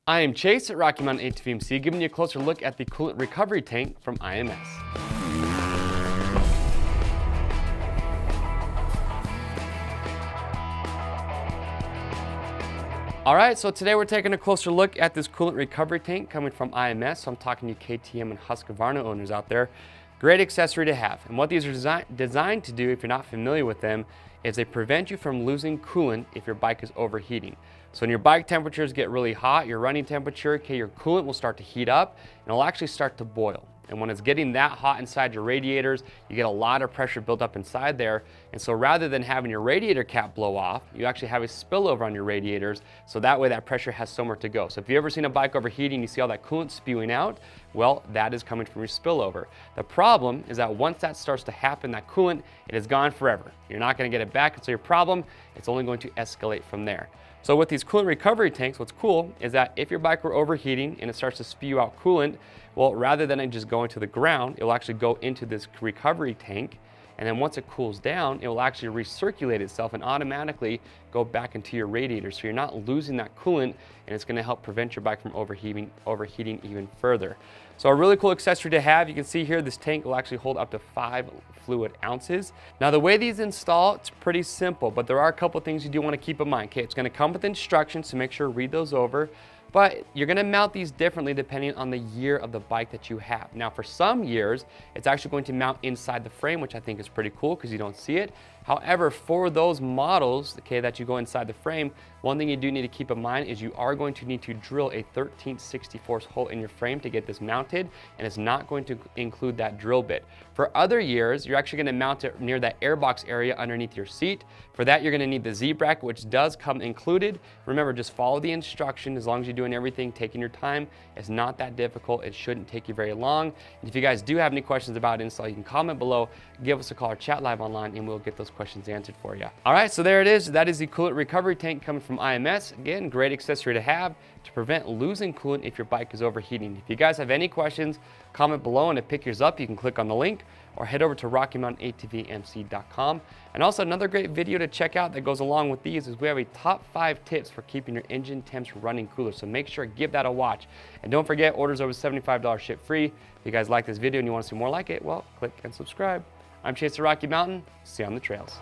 I am Chase at Rocky Mountain ATV giving you a closer look at the coolant recovery tank from IMS. All right, so today we're taking a closer look at this coolant recovery tank coming from IMS. So I'm talking to KTM and Husqvarna owners out there. Great accessory to have. And what these are designed to do, if you're not familiar with them, is they prevent you from losing coolant if your bike is overheating. So when your bike temperatures get really hot, your running temperature, your coolant will start to heat up and it'll actually start to boil. And when it's getting that hot inside your radiators, you get a lot of pressure built up inside there. And so rather than having your radiator cap blow off, you actually have a spillover on your radiators. So that way that pressure has somewhere to go. So if you've ever seen a bike overheating, you see all that coolant spewing out, well, that is coming from your spillover. The problem is that once that starts to happen, that coolant, it is gone forever. You're not gonna get it back. And so your problem, it's only going to escalate from there. So with these coolant recovery tanks, what's cool is that if your bike were overheating and it starts to spew out coolant, well, rather than it just going to the ground, it will actually go into this recovery tank. And then once it cools down, it will actually recirculate itself and automatically go back into your radiator. So you're not losing that coolant, and it's gonna help prevent your bike from overheating even further. So a really cool accessory to have. You can see here, this tank will actually hold up to 5 fluid ounces. Now the way these install, it's pretty simple, but there are a couple things you do wanna keep in mind. Okay, it's gonna come with instructions, so make sure to read those over. But you're gonna mount these differently depending on the year of the bike that you have. Now for some years, it's actually going to mount inside the frame, which I think is pretty cool because you don't see it. However, for those models, okay, that you go inside the frame, one thing you do need to keep in mind is you are going to need to drill a 13/64 hole in your frame to get this mounted, and it's not going to include that drill bit. For other years, you're actually gonna mount it near that airbox area underneath your seat. For that, you're gonna need the Z-bracket, which does come included. Remember, just follow the instruction. As long as you're doing everything, taking your time, it's not that difficult. It shouldn't take you very long. And if you guys do have any questions about install, you can comment below, give us a call or chat live online, and we'll get those questions answered for you. All right, so there it is. That is the coolant recovery tank coming from IMS. Again, great accessory to have to prevent losing coolant if your bike is overheating. If you guys have any questions, comment below, and to pick yours up, you can click on the link or head over to RockyMountainATVMC.com. And also another great video to check out that goes along with these is we have a top 5 tips for keeping your engine temps running cooler. So make sure to give that a watch. And don't forget, orders over $75 ship free. If you guys like this video and you want to see more like it, well, click and subscribe. I'm Chase at Rocky Mountain. See you on the trails.